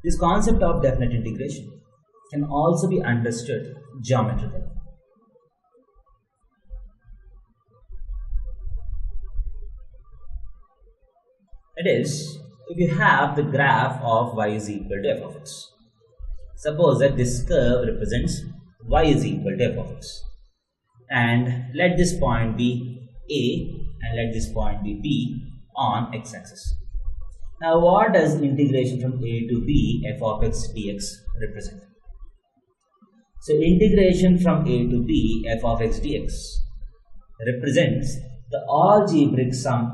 This concept of definite integration can also be understood geometrically. It is, if you have the graph of y is equal to f of x. Suppose that this curve represents y is equal to f of x. And let this point be A and let this point be B on x-axis. Now what does integration from A to B f of x dx represent? So integration from A to B f of x dx represents the algebraic sum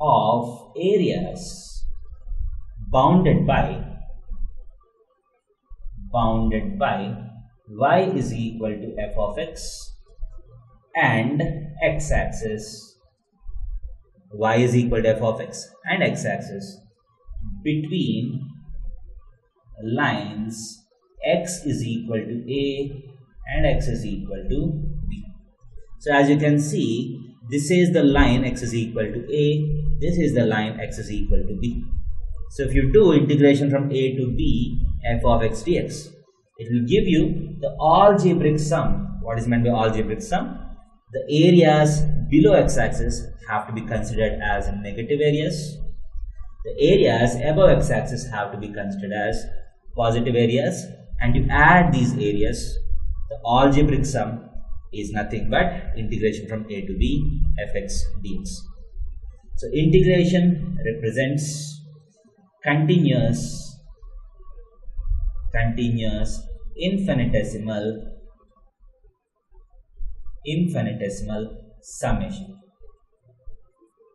of areas bounded by y is equal to f of x and x-axis, y is equal to f of x and x-axis between lines x is equal to A and x is equal to B. So as you can see, this is the line x is equal to A, this is the line x is equal to B. So if you do integration from A to B f of x dx, it will give you the algebraic sum. What is meant by algebraic sum? The areas below x-axis have to be considered as negative areas. The areas above x-axis have to be considered as positive areas. And you add these areas, the algebraic sum is nothing but integration from A to B fx dx. So integration represents continuous infinitesimal summation.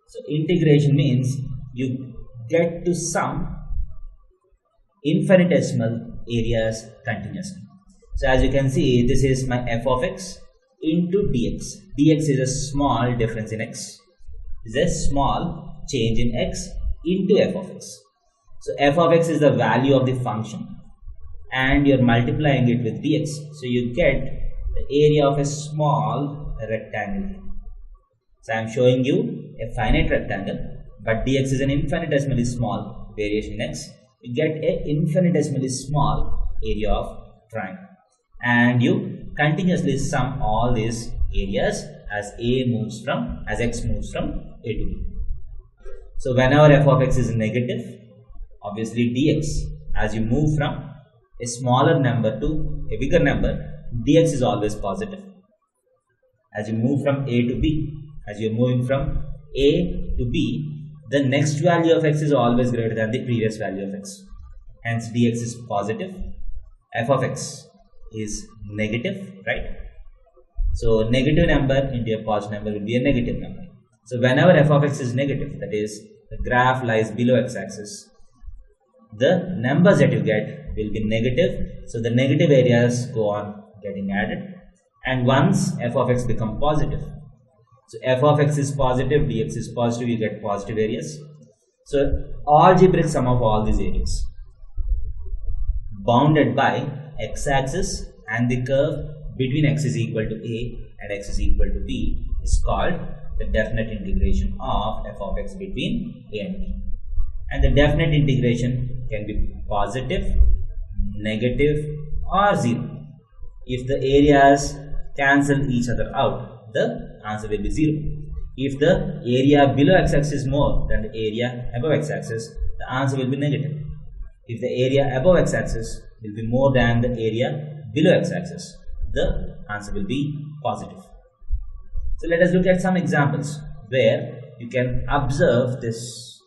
So integration means you get to sum infinitesimal areas continuously. So as you can see, this is my f of x into dx. Dx is a small difference in x, is a small change in x into f of x. So f of x is the value of the function and you're multiplying it with dx. So you get the area of a small rectangle. So I'm showing you a finite rectangle, but dx is an infinitesimally small variation in x. You get an infinitesimally small area of triangle. And you continuously sum all these areas as x moves from A to B. So whenever f of x is negative, obviously dx, as you move from a smaller number to a bigger number, dx is always positive. As you move from A to B, as you're moving from A to B, the next value of x is always greater than the previous value of x. Hence dx is positive, f of x is negative, right? So negative number into a positive number will be a negative number. So whenever f of x is negative, that is the graph lies below x-axis, the numbers that you get will be negative. So the negative areas go on getting added, and once f of x become positive, so f of x is positive, dx is positive, you get positive areas. So algebraic sum of all these areas bounded by x-axis and the curve between x is equal to A and x is equal to B is called the definite integration of f of x between A and B. And the definite integration can be positive, negative or 0. If the areas cancel each other out, the answer will be 0. If the area below x-axis is more than the area above x-axis, the answer will be negative. If the area above x-axis will be more than the area below x-axis, the answer will be positive. So let us look at some examples where you can observe this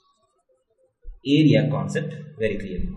area concept very clearly.